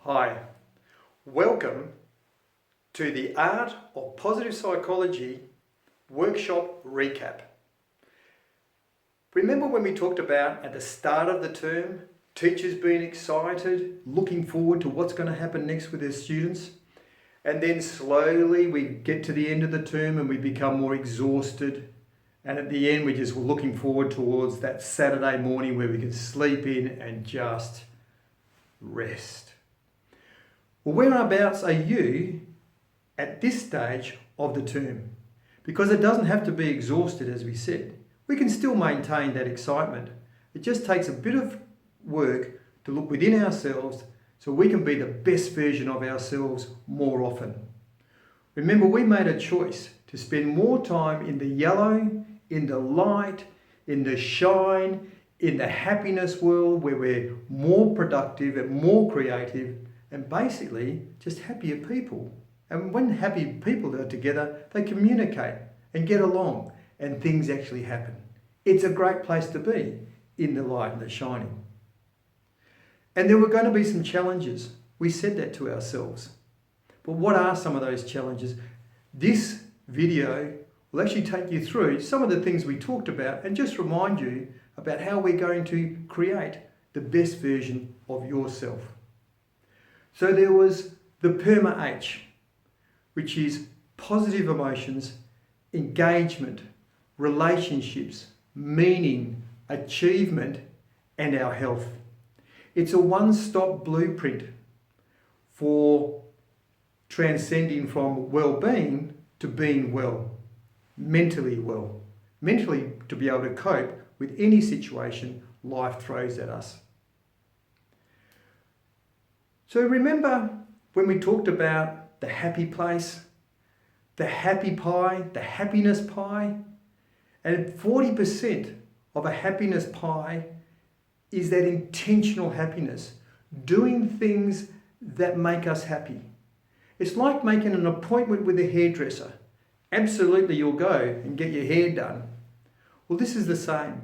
Hi, welcome to the Art of Positive Psychology workshop recap. Remember when we talked about at the start of the term, teachers being excited, looking forward to what's going to happen next with their students, and then slowly we get to the end of the term and we become more exhausted, and at the end we're just looking forward towards that Saturday morning where we can sleep in and just rest. Well, whereabouts are you at this stage of the term? Because it doesn't have to be exhausted, as we said. We can still maintain that excitement. It just takes a bit of work to look within ourselves so we can be the best version of ourselves more often. Remember, we made a choice to spend more time in the yellow, in the light, in the shine, in the happiness world where we're more productive and more creative and basically just happier people. And when happy people are together, they communicate and get along and things actually happen. It's a great place to be, in the light and the shining. And there were going to be some challenges. We said that to ourselves. But what are some of those challenges? This video will actually take you through some of the things we talked about and just remind you about how we're going to create the best version of yourself. So there was the PERMA H, which is positive emotions, engagement, relationships, meaning, achievement, and our health. It's a one-stop blueprint for transcending from well-being to being well, mentally to be able to cope with any situation life throws at us. So remember when we talked about the happy place, the happy pie, the happiness pie? And 40% of a happiness pie is that intentional happiness, doing things that make us happy. It's like making an appointment with a hairdresser. Absolutely, you'll go and get your hair done. Well, this is the same.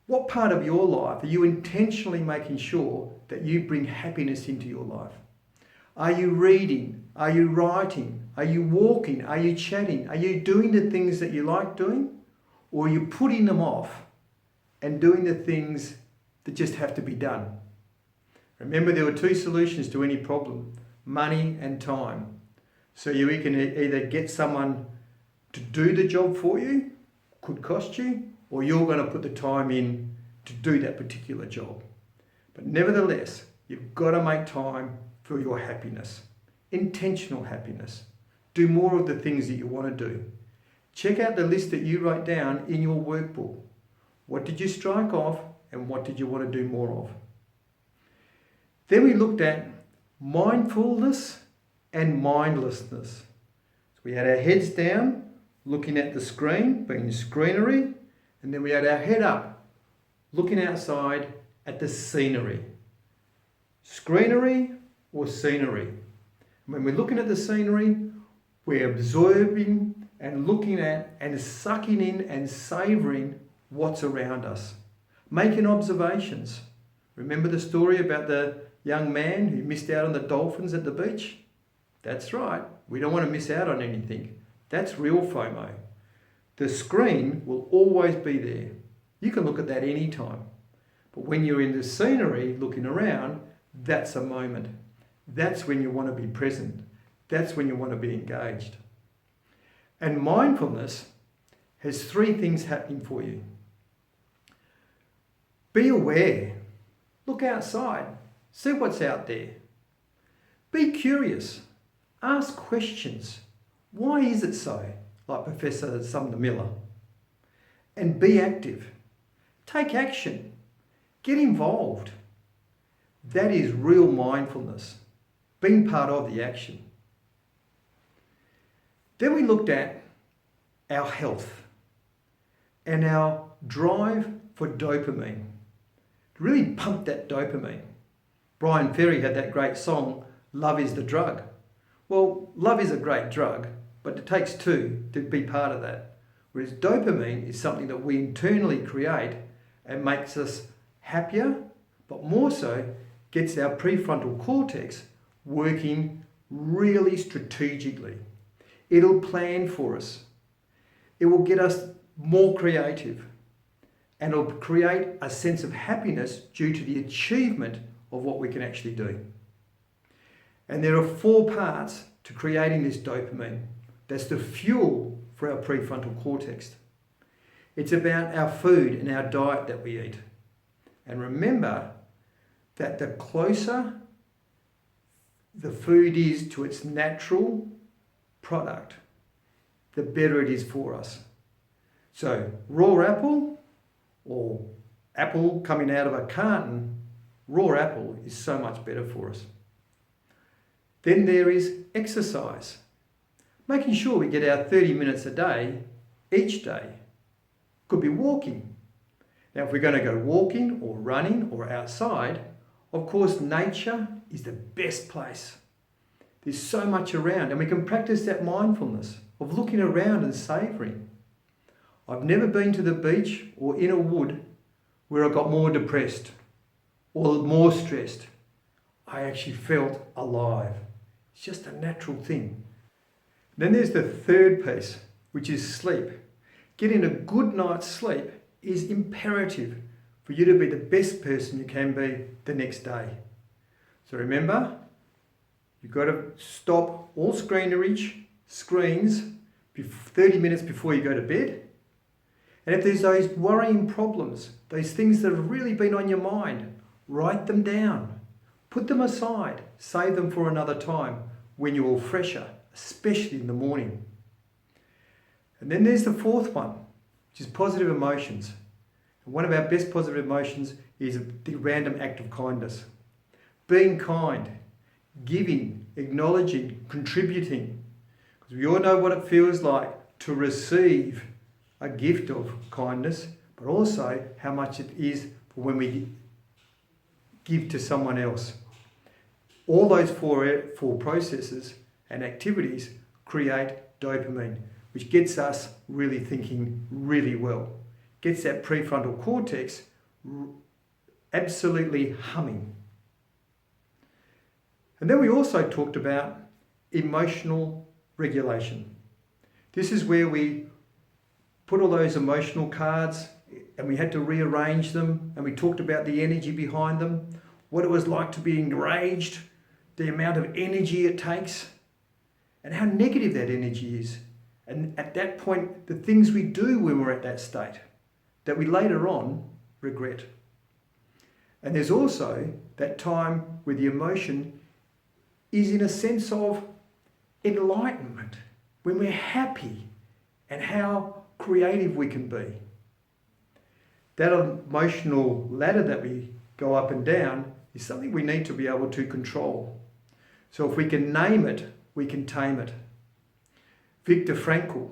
What part of your life are you intentionally making sure that you bring happiness into your life? Are you reading? Are you writing? Are you walking? Are you chatting? Are you doing the things that you like doing? Or are you putting them off and doing the things that just have to be done? Remember, there were two solutions to any problem: money and time. So you can either get someone to do the job for you, could cost you, or you're going to put the time in to do that particular job. But nevertheless, you've got to make time for your happiness, intentional happiness. Do more of the things that you want to do. Check out the list that you wrote down in your workbook. What did you strike off and what did you want to do more of? Then we looked at mindfulness and mindlessness. So we had our heads down, looking at the screen, being screenery, and then we had our head up, looking outside at the scenery. Screenery or scenery? When we're looking at the scenery, we're absorbing and looking at and sucking in and savouring what's around us. Making observations. Remember the story about the young man who missed out on the dolphins at the beach? That's right. We don't want to miss out on anything. That's real FOMO. The screen will always be there. You can look at that any time. But when you're in the scenery looking around, that's a moment. That's when you want to be present. That's when you want to be engaged. And mindfulness has three things happening for you. Be aware. Look outside. See what's out there. Be curious. Ask questions. Why is it so? Like Professor Sumner Miller. And be active. Take action. Get involved. That is real mindfulness. Being part of the action. Then we looked at our health and our drive for dopamine. Really pump that dopamine. Brian Ferry had that great song, Love is the Drug. Well, love is a great drug, but it takes two to be part of that. Whereas dopamine is something that we internally create and makes us happier, but more so, gets our prefrontal cortex working really strategically. It'll plan for us. It will get us more creative, and it'll create a sense of happiness due to the achievement of what we can actually do. And there are 4 parts to creating this dopamine. That's the fuel for our prefrontal cortex. It's about our food and our diet that we eat. And remember that the closer the food is to its natural product, the better it is for us. So raw apple or apple coming out of a carton, raw apple is so much better for us. Then there is exercise. Making sure we get our 30 minutes a day, each day. Could be walking. Now if we're going to go walking or running or outside, of course nature is the best place. There's so much around, and we can practice that mindfulness of looking around and savouring. I've never been to the beach or in a wood where I got more depressed or more stressed. I actually felt alive. It's just a natural thing. Then there's the third piece, which is sleep. Getting a good night's sleep is imperative for you to be the best person you can be the next day. So remember, you've got to stop all screens 30 minutes before you go to bed. And if there's those worrying problems, those things that have really been on your mind, write them down. Put them aside. Save them for another time when you're all fresher, especially in the morning. And then there's the fourth one, which is positive emotions. And one of our best positive emotions is the random act of kindness. Being kind, giving, acknowledging, contributing. Because we all know what it feels like to receive a gift of kindness, but also how much it is for when we give to someone else. All those four processes and activities create dopamine, which gets us really thinking really well. Gets that prefrontal cortex absolutely humming. And then we also talked about emotional regulation. This is where we put all those emotional cards and we had to rearrange them, and we talked about the energy behind them, what it was like to be enraged, the amount of energy it takes, and how negative that energy is. And at that point, the things we do when we're at that state that we later on regret. And there's also that time where the emotion is in a sense of enlightenment, when we're happy and how creative we can be. That emotional ladder that we go up and down is something we need to be able to control. So if we can name it, we can tame it. Viktor Frankl,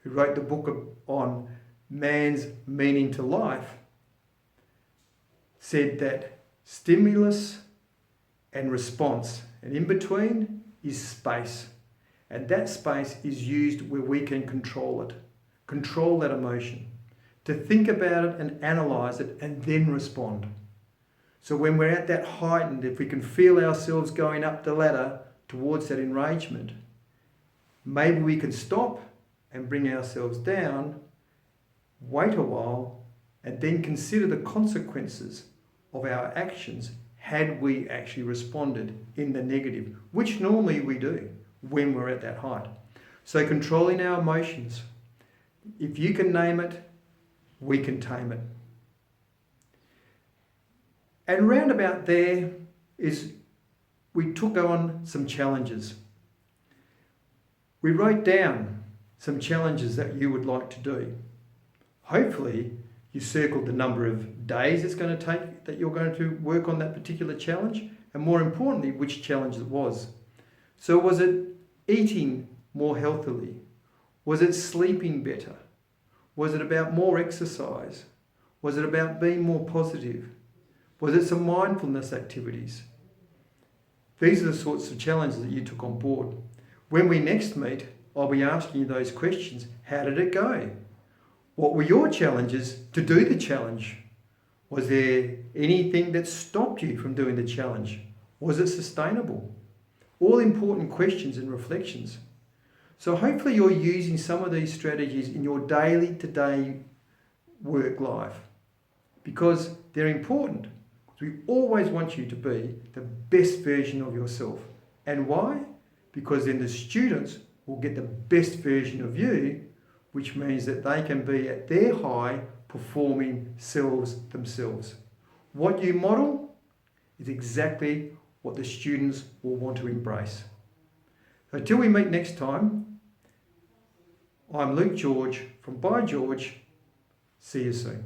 who wrote the book on man's meaning to life, said that stimulus and response, and in between is space. And that space is used where we can control it, control that emotion, to think about it and analyse it and then respond. So when we're at that heightened, if we can feel ourselves going up the ladder towards that enragement, maybe we can stop and bring ourselves down, wait a while, and then consider the consequences of our actions had we actually responded in the negative, which normally we do when we're at that height. So controlling our emotions. If you can name it, we can tame it. And round about there is we took on some challenges. We wrote down some challenges that you would like to do. Hopefully you circled the number of days it's going to take that you're going to work on that particular challenge, and more importantly, which challenge it was. So was it eating more healthily? Was it sleeping better? Was it about more exercise? Was it about being more positive? Was it some mindfulness activities? These are the sorts of challenges that you took on board. When we next meet, I'll be asking you those questions. How did it go? What were your challenges to do the challenge? Was there anything that stopped you from doing the challenge? Was it sustainable? All important questions and reflections. So hopefully you're using some of these strategies in your daily to-day work life, because they're important. We always want you to be the best version of yourself. And why? Because then the students will get the best version of you, which means that they can be at their high performing selves themselves. What you model is exactly what the students will want to embrace. So till we meet next time, I'm Luke George from By George. See you soon.